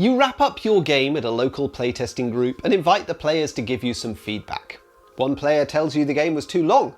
You wrap up your game at a local playtesting group and invite the players to give you some feedback. One player tells you the game was too long.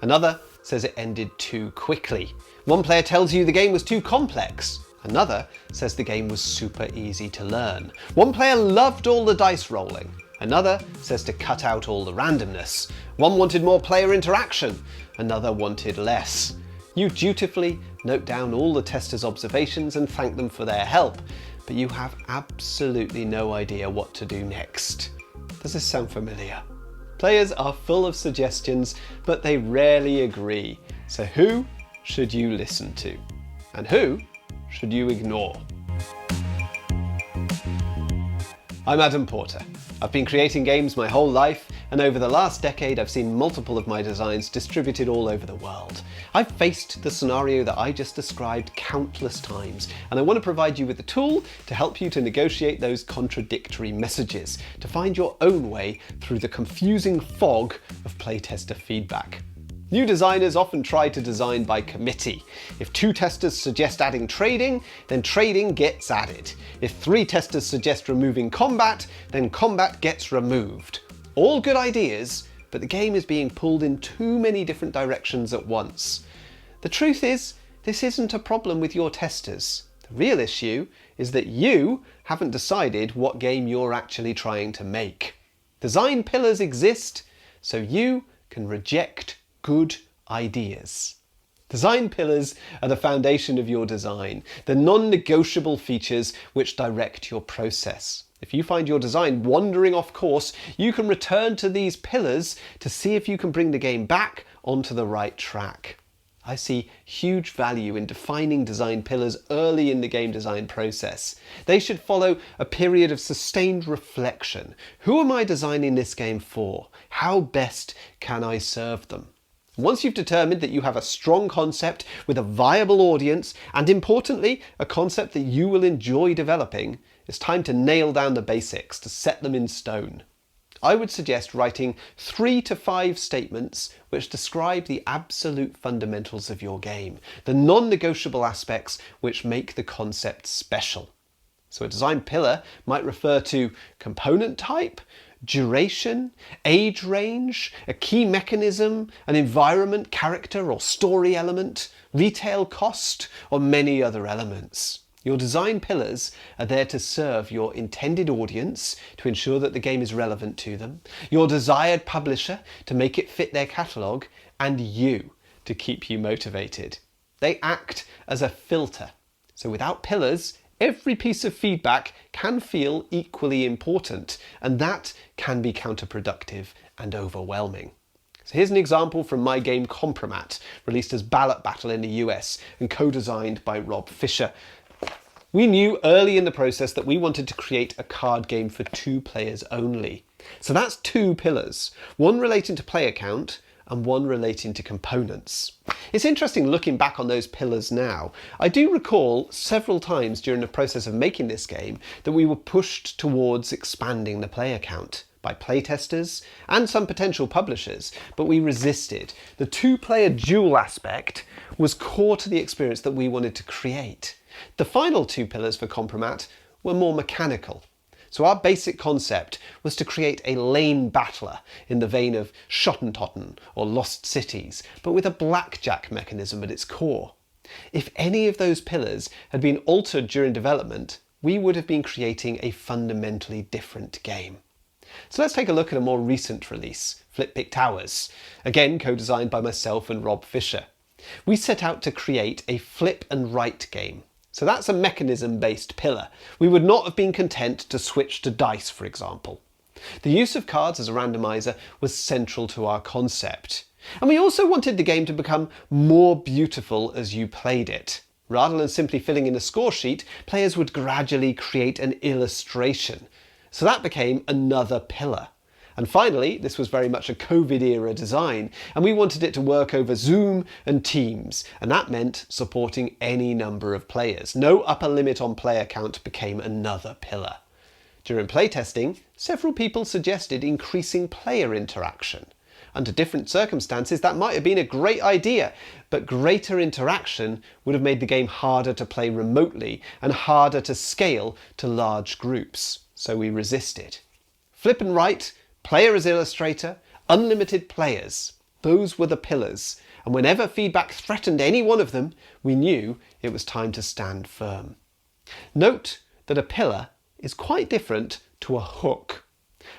Another says it ended too quickly. One player tells you the game was too complex. Another says the game was super easy to learn. One player loved all the dice rolling. Another says to cut out all the randomness. One wanted more player interaction. Another wanted less. You dutifully note down all the testers' observations and thank them for their help, but you have absolutely no idea what to do next. Does this sound familiar? Players are full of suggestions, but they rarely agree. So who should you listen to? And who should you ignore? I'm Adam Porter. I've been creating games my whole life, and over the last decade I've seen multiple of my designs distributed all over the world. I've faced the scenario that I just described countless times, and I want to provide you with a tool to help you to negotiate those contradictory messages, to find your own way through the confusing fog of playtester feedback. New designers often try to design by committee. If 2 testers suggest adding trading, then trading gets added. If 3 testers suggest removing combat, then combat gets removed. All good ideas, but the game is being pulled in too many different directions at once. The truth is, this isn't a problem with your testers. The real issue is that you haven't decided what game you're actually trying to make. Design pillars exist so you can reject good ideas. Design pillars are the foundation of your design, the non-negotiable features which direct your process. If you find your design wandering off course, you can return to these pillars to see if you can bring the game back onto the right track. I see huge value in defining design pillars early in the game design process. They should follow a period of sustained reflection. Who am I designing this game for? How best can I serve them? Once you've determined that you have a strong concept with a viable audience, and importantly, a concept that you will enjoy developing, it's time to nail down the basics, to set them in stone. I would suggest writing 3 to 5 statements which describe the absolute fundamentals of your game, the non-negotiable aspects which make the concept special. So a design pillar might refer to component type, duration, age range, a key mechanism, an environment, character or story element, retail cost, or many other elements. Your design pillars are there to serve your intended audience, to ensure that the game is relevant to them, your desired publisher to make it fit their catalogue, and you to keep you motivated. They act as a filter. So without pillars, every piece of feedback can feel equally important, and that can be counterproductive and overwhelming. So here's an example from my game Compromat, released as Ballot Battle in the US and co-designed by Rob Fisher. We knew early in the process that we wanted to create a card game for 2 players only. So that's 2 pillars, one relating to player count and one relating to components. It's interesting looking back on those pillars now. I do recall several times during the process of making this game that we were pushed towards expanding the player count by playtesters and some potential publishers, but we resisted. The 2-player dual aspect was core to the experience that we wanted to create. The final 2 pillars for Compromat were more mechanical. So our basic concept was to create a lane battler in the vein of Schottentotten or Lost Cities, but with a blackjack mechanism at its core. If any of those pillars had been altered during development, we would have been creating a fundamentally different game. So let's take a look at a more recent release, Flip Pick Towers, again co-designed by myself and Rob Fisher. We set out to create a flip and write game. So that's a mechanism-based pillar. We would not have been content to switch to dice, for example. The use of cards as a randomizer was central to our concept. And we also wanted the game to become more beautiful as you played it. Rather than simply filling in a score sheet, players would gradually create an illustration. So that became another pillar. And finally, this was very much a COVID-era design, and we wanted it to work over Zoom and Teams, and that meant supporting any number of players. No upper limit on player count became another pillar. During playtesting, several people suggested increasing player interaction. Under different circumstances, that might have been a great idea, but greater interaction would have made the game harder to play remotely and harder to scale to large groups, so we resisted. Flip and right, player as illustrator, unlimited players. Those were the pillars, and whenever feedback threatened any one of them, we knew it was time to stand firm. Note that a pillar is quite different to a hook.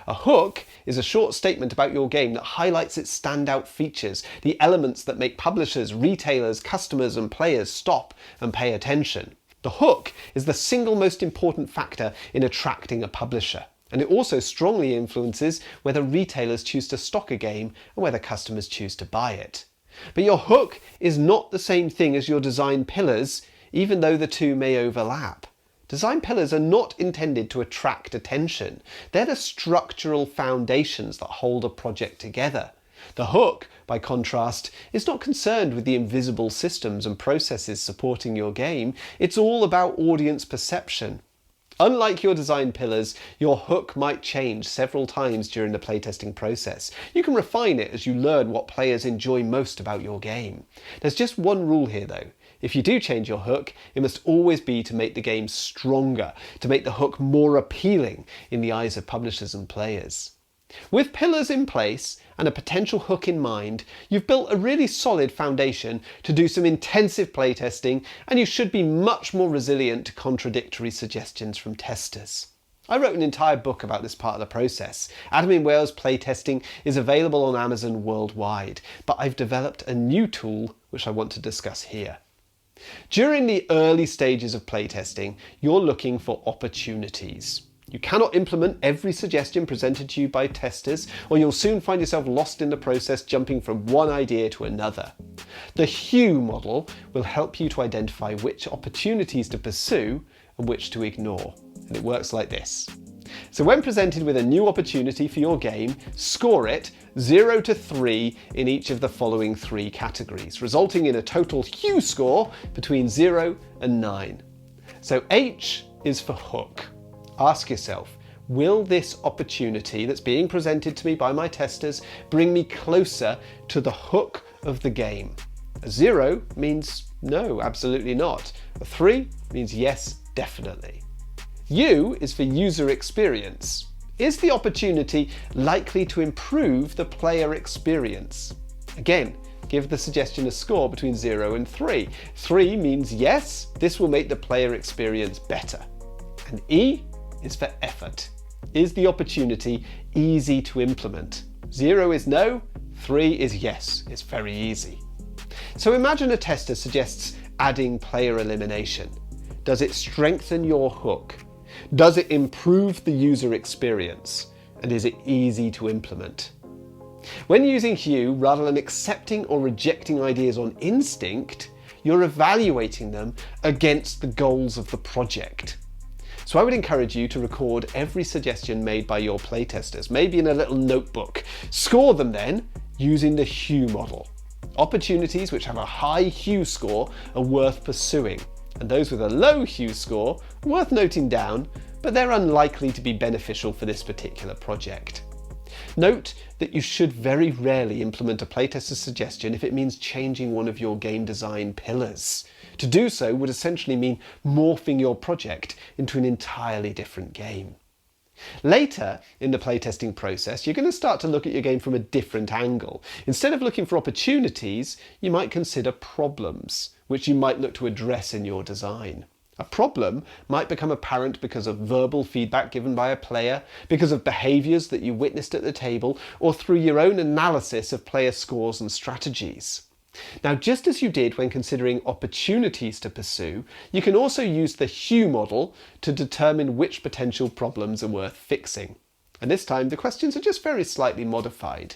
A hook is a short statement about your game that highlights its standout features, the elements that make publishers, retailers, customers and players stop and pay attention. The hook is the single most important factor in attracting a publisher, and it also strongly influences whether retailers choose to stock a game and whether customers choose to buy it. But your hook is not the same thing as your design pillars, even though the two may overlap. Design pillars are not intended to attract attention. They're the structural foundations that hold a project together. The hook, by contrast, is not concerned with the invisible systems and processes supporting your game. It's all about audience perception. Unlike your design pillars, your hook might change several times during the playtesting process. You can refine it as you learn what players enjoy most about your game. There's just one rule here though. If you do change your hook, it must always be to make the game stronger, to make the hook more appealing in the eyes of publishers and players. With pillars in place and a potential hook in mind, you've built a really solid foundation to do some intensive playtesting, and you should be much more resilient to contradictory suggestions from testers. I wrote an entire book about this part of the process. Adam in Wales Playtesting is available on Amazon worldwide, but I've developed a new tool which I want to discuss here. During the early stages of playtesting, you're looking for opportunities. You cannot implement every suggestion presented to you by testers, or you'll soon find yourself lost in the process, jumping from one idea to another. The Hue model will help you to identify which opportunities to pursue and which to ignore. And it works like this. So when presented with a new opportunity for your game, score it 0 to 3 in each of the following 3 categories, resulting in a total Hue score between 0 and 9. So H is for hook. Ask yourself, will this opportunity that's being presented to me by my testers bring me closer to the hook of the game? A 0 means no, absolutely not. A 3 means yes, definitely. U is for user experience. Is the opportunity likely to improve the player experience? Again, give the suggestion a score between 0 and 3. 3 means yes, this will make the player experience better. And E is for effort. Is the opportunity easy to implement? 0 is no, 3 is yes, it's very easy. So imagine a tester suggests adding player elimination. Does it strengthen your hook? Does it improve the user experience? And is it easy to implement? When using Hue, rather than accepting or rejecting ideas on instinct, you're evaluating them against the goals of the project. So I would encourage you to record every suggestion made by your playtesters, maybe in a little notebook. Score them then using the Hue model. Opportunities which have a high Hue score are worth pursuing, and those with a low Hue score are worth noting down, but they're unlikely to be beneficial for this particular project. Note that you should very rarely implement a playtester's suggestion if it means changing one of your game design pillars. To do so would essentially mean morphing your project into an entirely different game. Later in the playtesting process, you're going to start to look at your game from a different angle. Instead of looking for opportunities, you might consider problems, which you might look to address in your design. A problem might become apparent because of verbal feedback given by a player, because of behaviours that you witnessed at the table, or through your own analysis of player scores and strategies. Now, just as you did when considering opportunities to pursue, you can also use the Hue model to determine which potential problems are worth fixing. And this time the questions are just very slightly modified.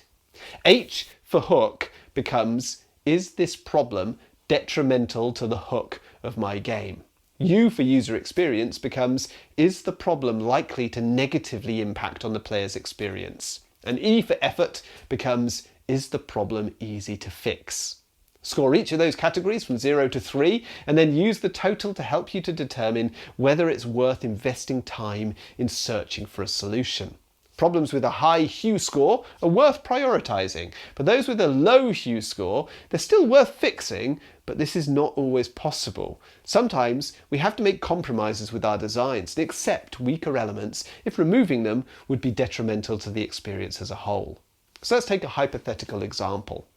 H for hook becomes, is this problem detrimental to the hook of my game? U for user experience becomes, is the problem likely to negatively impact on the player's experience? And E for effort becomes, is the problem easy to fix? Score each of those categories from 0 to 3 and then use the total to help you to determine whether it's worth investing time in searching for a solution. Problems with a high hue score are worth prioritising, but those with a low hue score, they're still worth fixing, but this is not always possible. Sometimes we have to make compromises with our designs and accept weaker elements if removing them would be detrimental to the experience as a whole. So let's take a hypothetical example.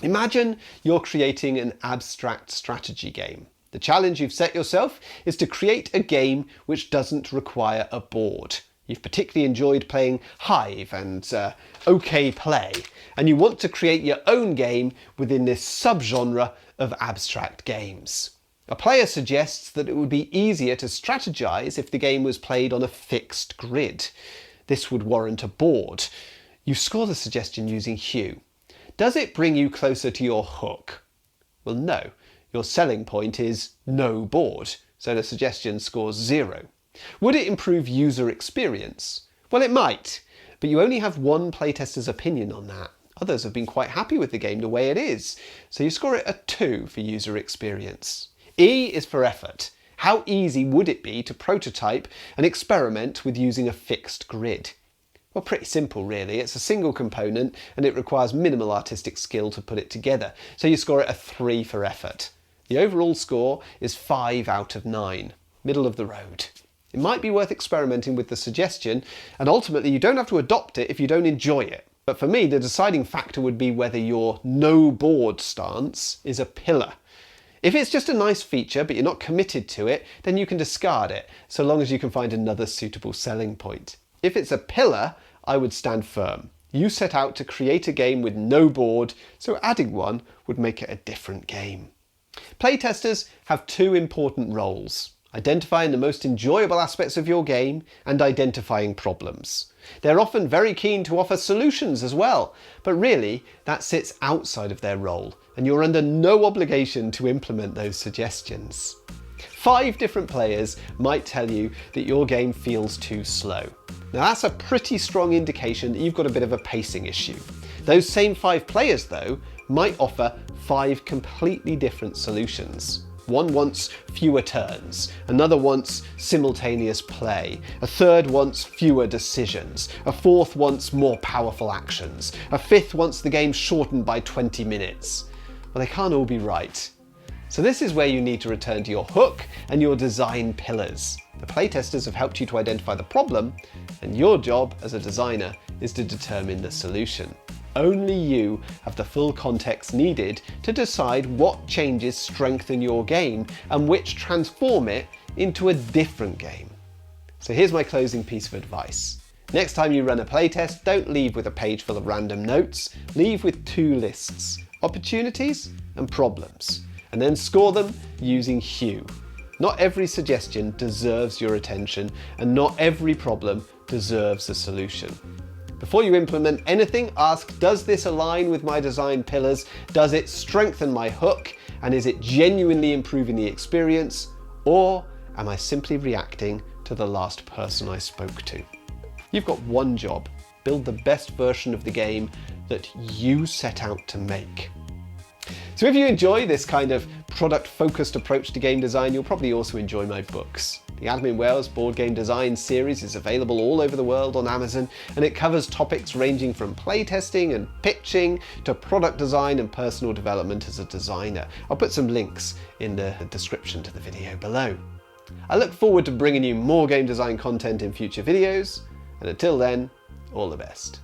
Imagine you're creating an abstract strategy game. The challenge you've set yourself is to create a game which doesn't require a board. You've particularly enjoyed playing Hive and OK Play, and you want to create your own game within this subgenre of abstract games. A player suggests that it would be easier to strategize if the game was played on a fixed grid. This would warrant a board. You score the suggestion using hue. Does it bring you closer to your hook? Well, no. Your selling point is no board, so the suggestion scores 0. Would it improve user experience? Well, it might, but you only have one playtester's opinion on that. Others have been quite happy with the game the way it is, so you score it a 2 for user experience. E is for effort. How easy would it be to prototype and experiment with using a fixed grid? Well, pretty simple really. It's a single component and it requires minimal artistic skill to put it together, so you score it a 3 for effort. The overall score is 5 out of 9, middle of the road. It might be worth experimenting with the suggestion, and ultimately you don't have to adopt it if you don't enjoy it. But for me, the deciding factor would be whether your no board stance is a pillar. If it's just a nice feature but you're not committed to it, then you can discard it, so long as you can find another suitable selling point. If it's a pillar, I would stand firm. You set out to create a game with no board, so adding one would make it a different game. Playtesters have 2 important roles: identifying the most enjoyable aspects of your game and identifying problems. They're often very keen to offer solutions as well, but really that sits outside of their role and you're under no obligation to implement those suggestions. 5 different players might tell you that your game feels too slow. Now that's a pretty strong indication that you've got a bit of a pacing issue. Those same 5 players though might offer 5 completely different solutions. One wants fewer turns, another wants simultaneous play, a third wants fewer decisions, a fourth wants more powerful actions, a fifth wants the game shortened by 20 minutes. Well, they can't all be right. So this is where you need to return to your hook and your design pillars. The playtesters have helped you to identify the problem, and your job as a designer is to determine the solution. Only you have the full context needed to decide what changes strengthen your game and which transform it into a different game. So here's my closing piece of advice. Next time you run a playtest, don't leave with a page full of random notes. Leave with 2 lists: opportunities and problems, and then score them using hue. Not every suggestion deserves your attention, and not every problem deserves a solution. Before you implement anything, ask, does this align with my design pillars? Does it strengthen my hook? And is it genuinely improving the experience? Or am I simply reacting to the last person I spoke to? You've got one job: build the best version of the game that you set out to make. So if you enjoy this kind of product-focused approach to game design, you'll probably also enjoy my books. The Admin Wales board game design series is available all over the world on Amazon, and it covers topics ranging from playtesting and pitching to product design and personal development as a designer. I'll put some links in the description to the video below. I look forward to bringing you more game design content in future videos, and until then, all the best.